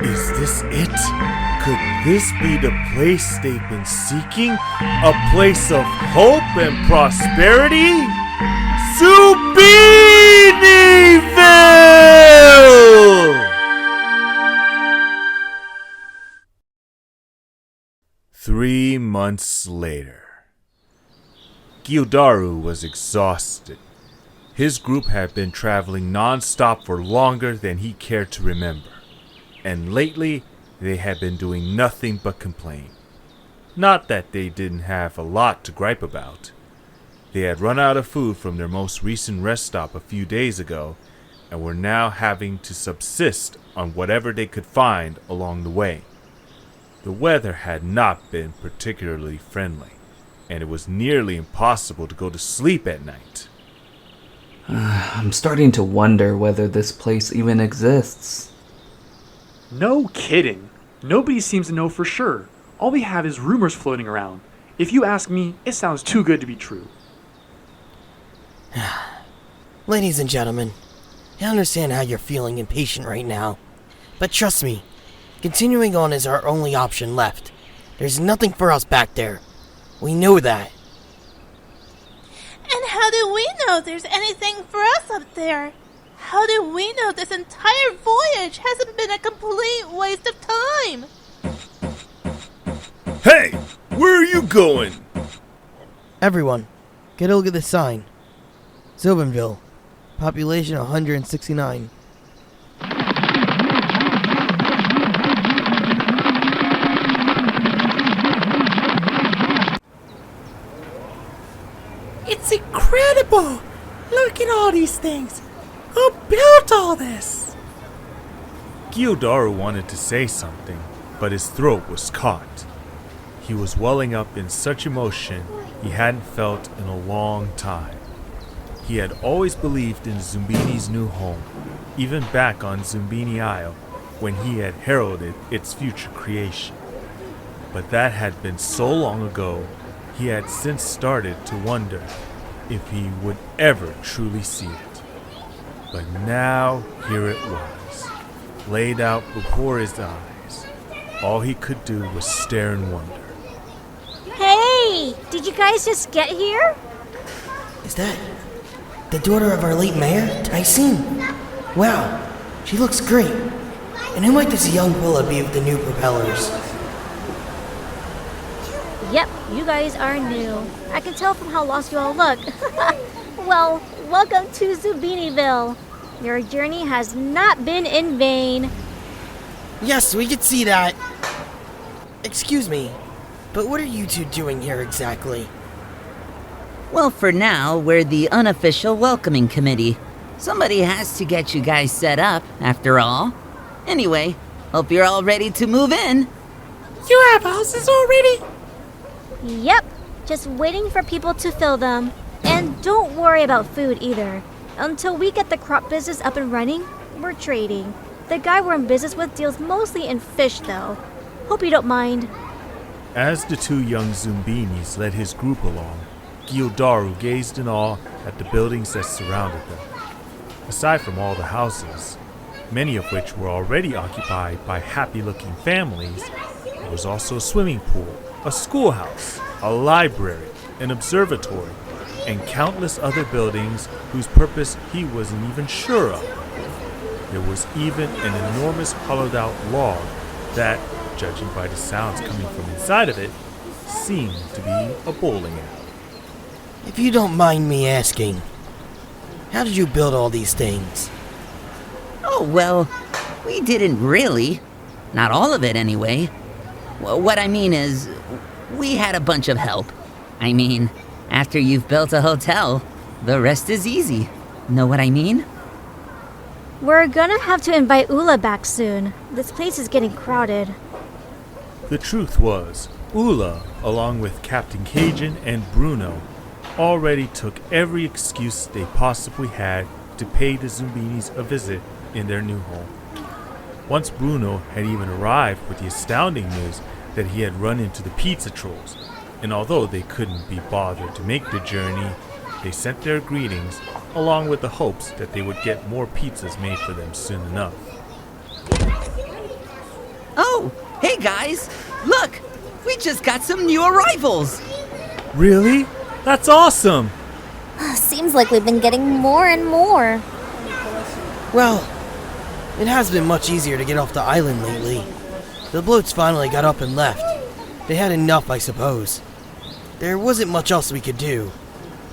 Is this it? Could this be the place they've been seeking? A place of hope and prosperity? Zoombiniville! 3 months later. Geeldaru was exhausted. His group had been traveling non-stop for longer than he cared to remember. And lately, they had been doing nothing but complain. Not that they didn't have a lot to gripe about. They had run out of food from their most recent rest stop a few days ago, and were now having to subsist on whatever they could find along the way. The weather had not been particularly friendly, and it was nearly impossible to go to sleep at night. I'm starting to wonder whether this place even exists. No kidding. Nobody seems to know for sure. All we have is rumors floating around. If you ask me, it sounds too good to be true. Ladies and gentlemen, I understand how you're feeling impatient right now. But trust me, continuing on is our only option left. There's nothing for us back there. We know that. And how do we know there's anything for us up there? How do we know this entire voyage hasn't been a complete waste of time? Hey! Where are you going? Everyone, get a look at this sign. Zoombiniville, population 169. It's incredible! Look at all these things! Who built all this? Geeldaru wanted to say something, but his throat was caught. He was welling up in such emotion he hadn't felt in a long time. He had always believed in Zoombini's new home, even back on Zoombini Isle, when he had heralded its future creation. But that had been so long ago, he had since started to wonder if he would ever truly see it. But now, here it was, laid out before his eyes. All he could do was stare in wonder. Hey! Did you guys just get here? Is that the daughter of our late mayor, Tyscene? Wow, she looks great. And who might this young fella be with the new propellers? Yep, you guys are new. I can tell from how lost you all look. Well, welcome to Zoombinisville. Your journey has not been in vain. Yes, we could see that. Excuse me, but what are you two doing here exactly? Well, for now, we're the unofficial welcoming committee. Somebody has to get you guys set up, after all. Anyway, hope you're all ready to move in. You have houses already? Yep, just waiting for people to fill them. And don't worry about food either. Until we get the crop business up and running, we're trading. The guy we're in business with deals mostly in fish, though. Hope you don't mind. As the two young Zoombinis led his group along, Geeldaru gazed in awe at the buildings that surrounded them. Aside from all the houses, many of which were already occupied by happy-looking families, there was also a swimming pool, a schoolhouse, a library, an observatory, and countless other buildings whose purpose he wasn't even sure of. There was even an enormous hollowed-out log that, judging by the sounds coming from inside of it, seemed to be a bowling alley. If you don't mind me asking, how did you build all these things? Oh, well, we didn't really. Not all of it, anyway. Well, what I mean is, we had a bunch of help. I mean, after you've built a hotel, the rest is easy. Know what I mean? We're gonna have to invite Ula back soon. This place is getting crowded. The truth was, Ula, along with Captain Cajun and Bruno, already took every excuse they possibly had to pay the Zoombinis a visit in their new home. Once Bruno had even arrived with the astounding news that he had run into the pizza trolls, and although they couldn't be bothered to make the journey, they sent their greetings along with the hopes that they would get more pizzas made for them soon enough. Oh, hey guys! Look! We just got some new arrivals! Really? That's awesome! Seems like we've been getting more and more. Well, it has been much easier to get off the island lately. The bloats finally got up and left. They had enough, I suppose. There wasn't much else we could do.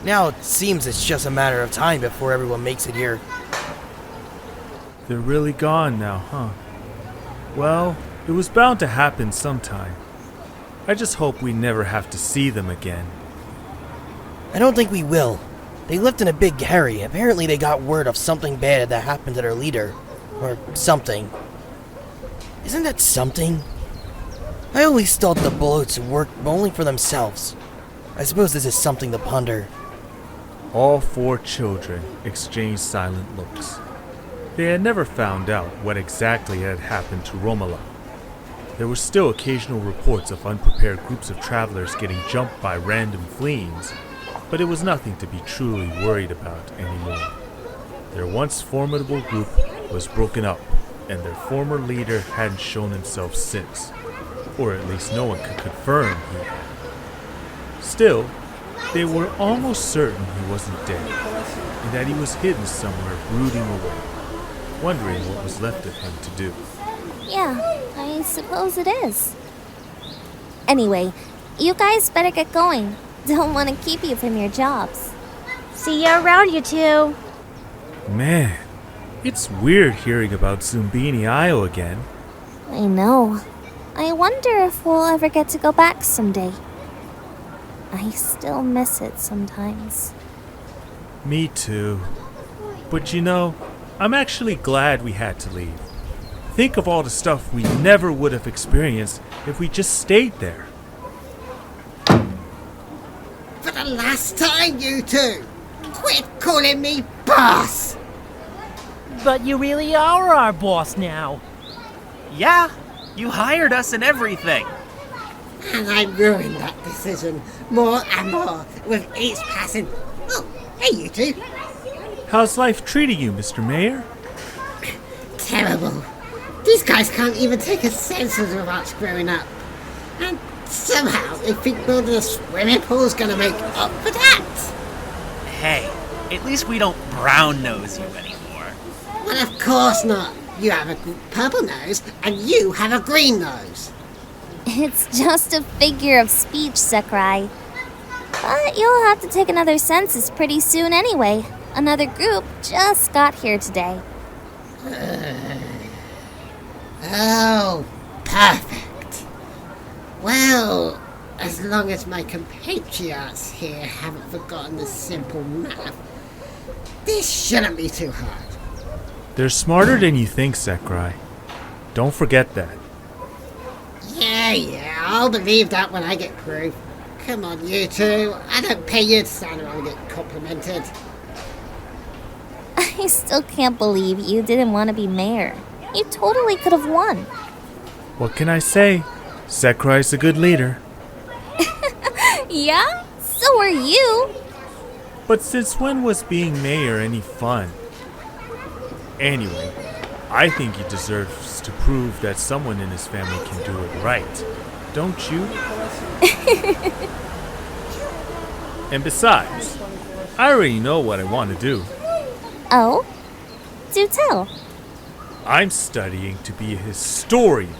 Now it seems it's just a matter of time before everyone makes it here. They're really gone now, huh? Well, it was bound to happen sometime. I just hope we never have to see them again. I don't think we will. They left in a big hurry. Apparently they got word of something bad that happened to their leader. Or something. Isn't that something? I always thought the bloats worked only for themselves. I suppose this is something to ponder. All 4 children exchanged silent looks. They had never found out what exactly had happened to Romola. There were still occasional reports of unprepared groups of travelers getting jumped by random fleeings, but it was nothing to be truly worried about anymore. Their once formidable group was broken up, and their former leader hadn't shown himself since, or at least no one could confirm he had. Still, they were almost certain he wasn't dead, and that he was hidden somewhere brooding away, wondering what was left of him to do. Yeah, I suppose it is. Anyway, you guys better get going. Don't want to keep you from your jobs. See you around, you two. Man, it's weird hearing about Zoombinie again. I know. I wonder if we'll ever get to go back someday. I still miss it sometimes. Me too. But you know, I'm actually glad we had to leave. Think of all the stuff we never would have experienced if we just stayed there. For the last time, you two! Quit calling me boss! But you really are our boss now. Yeah, you hired us and everything. And I ruined that decision more and more with each passing... Oh, hey you two! How's life treating you, Mr. Mayor? Terrible. These guys can't even take a census without screwing up. And somehow they think building a swimming pool is gonna make up for that. Hey, at least we don't brown nose you anymore. Well, of course not. You have a purple nose and you have a green nose. It's just a figure of speech, Xekrai. But you'll have to take another census pretty soon anyway. Another group just got here today. Oh, perfect. Well, as long as my compatriots here haven't forgotten the simple math, this shouldn't be too hard. They're smarter than you think, Xekrai. Don't forget that. Yeah, I'll believe that when I get proof. Come on, you two. I don't pay you to stand around and get complimented. I still can't believe you didn't want to be mayor. You totally could have won. What can I say? Xekrai's a good leader. Yeah? So are you. But since when was being mayor any fun? Anyway, I think he deserves to prove that someone in his family can do it right. Don't you? And besides, I already know what I want to do. Oh? Do tell. I'm studying to be a historian.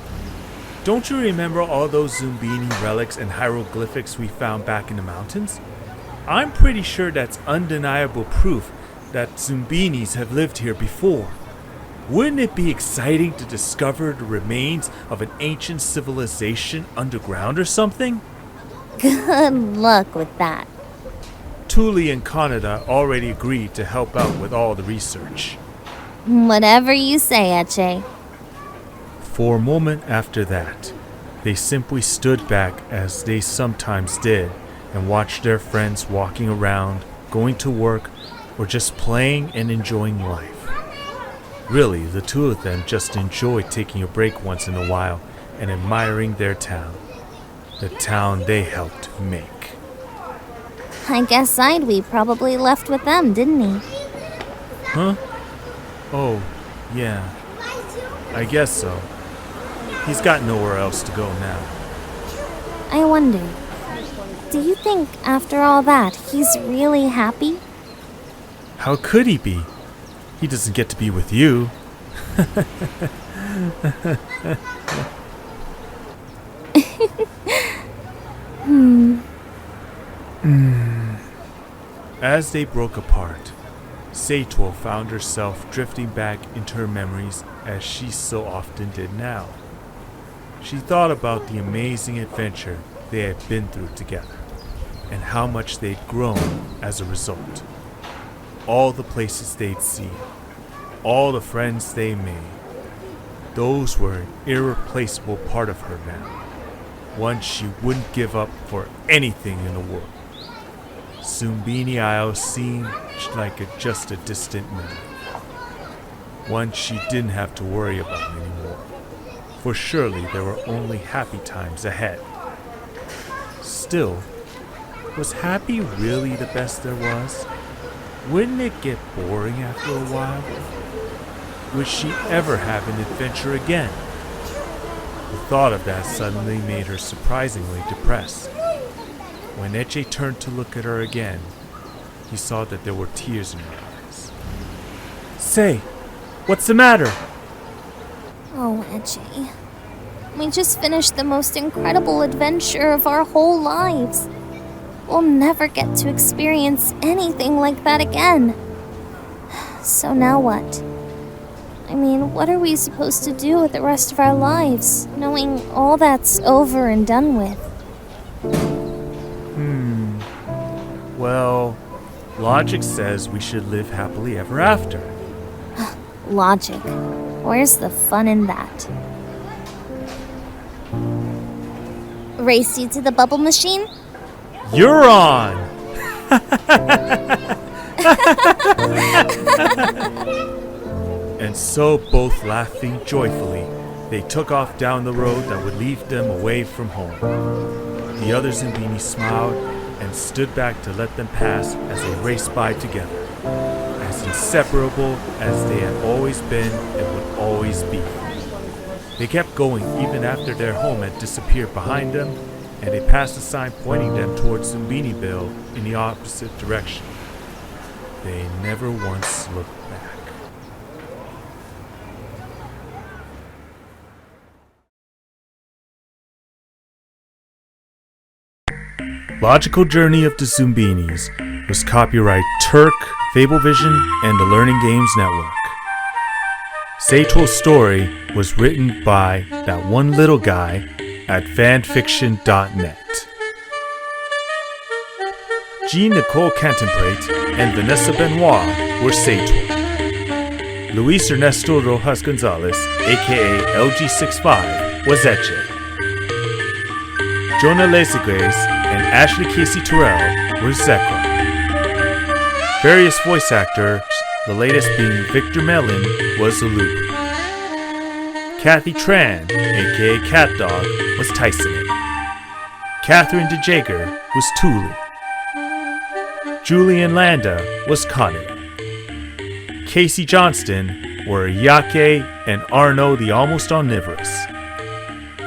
Don't you remember all those Zoombini relics and hieroglyphics we found back in the mountains? I'm pretty sure that's undeniable proof that Zoombinis have lived here before. Wouldn't it be exciting to discover the remains of an ancient civilization underground or something? Good luck with that. Thule and Canada already agreed to help out with all the research. Whatever you say, Echae. For a moment after that, they simply stood back as they sometimes did and watched their friends walking around, going to work, or just playing and enjoying life. Really, the two of them just enjoyed taking a break once in a while and admiring their town. The town they helped make. I guess Saetwo probably left with them, didn't he? Huh? Oh, yeah. I guess so. He's got nowhere else to go now. I wonder, do you think after all that, he's really happy? How could he be? He doesn't get to be with you. As they broke apart, Saetwo found herself drifting back into her memories as she so often did now. She thought about the amazing adventure they had been through together, and how much they'd grown as a result. All the places they'd seen, all the friends they made, those were an irreplaceable part of her now, one she wouldn't give up for anything in the world. Zoombinis seemed like just a distant memory, one she didn't have to worry about anymore, for surely there were only happy times ahead. Still, was happy really the best there was? Wouldn't it get boring after a while? Would she ever have an adventure again? The thought of that suddenly made her surprisingly depressed. When Echae turned to look at her again, he saw that there were tears in her eyes. Say, what's the matter? Oh, Echae. We just finished the most incredible adventure of our whole lives. We'll never get to experience anything like that again. So now what? I mean, what are we supposed to do with the rest of our lives, knowing all that's over and done with? Well, logic says we should live happily ever after. Logic. Where's the fun in that? Race you to the bubble machine? You're on! And so, both laughing joyfully, they took off down the road that would lead them away from home. The other Zoombini smiled and stood back to let them pass as they raced by together, as inseparable as they had always been and would always be. They kept going even after their home had disappeared behind them, and they passed a sign pointing them towards Zoombiniville in the opposite direction. They never once looked back. Logical Journey of the Zoombinis was copyright Turk, Fablevision, and the Learning Games Network. Saetwo's story was written by that one little guy at fanfiction.net. Jean-Nicole Contemplate and Vanessa Benoit were Saetwo. Luis Ernesto Rojas Gonzalez, aka LG65, was Echae. Jonelle Adkisson and Ashley Casey Tyrell were Xekrai. Various voice actors, the latest being Victor Melin, was Uloobu. Cathy Tran, aka CatDog, was Tyscene. Catherine DeJager was Tuli. Julian Landa was Connor. Casey Johnston were Iake and Arno the Almost Omnivorous.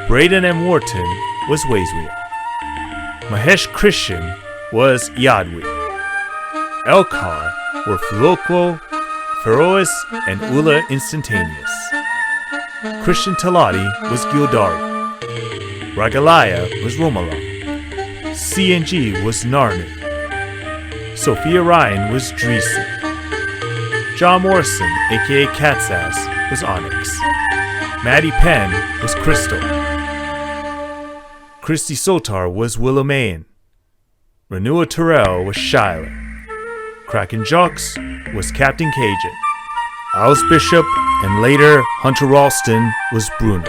Braden and Worton was Weiswyo. Mahesh Christian was Yadwi. Elkar were Fuloko, Ferois, and Ula Instantaneous. Christian Talotti was Geeldaru. Ragalaya was Romala. CNG was Narnu. Sophia Ryan was Dreesen. John Morrison, aka Catsass, was Onyx. Maddie Penn was Crystal. Christy Sotar was Willomain. Renua Tyrell was Shyler. Kraken Jocks was Captain Cajun. Alice Bishop and later Hunter Ralston was Bruno.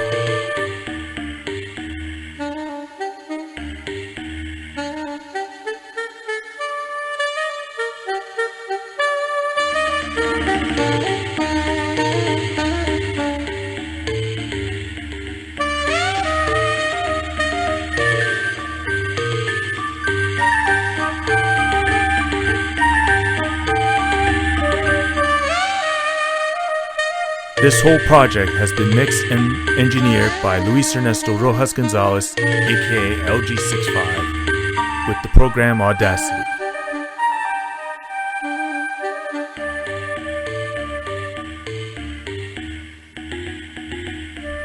This whole project has been mixed and engineered by Luis Ernesto Rojas Gonzalez, aka LG65, with the program Audacity.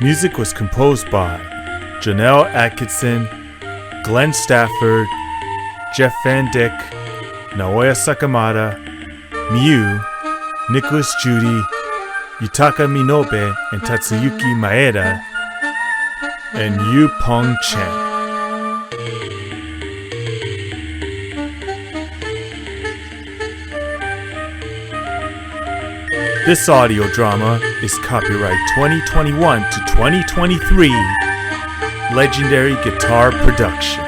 Music was composed by Jonelle Adkisson, Glenn Stafford, Jeff Van Dyck, Naoya Sakamata, Miu, Nicolas Jeudy, Yutaka Minobe and Tatsuyuki Maeda, and Yu Peng Chen. This audio drama is copyright 2021 to 2023 Legendary Guitar Production.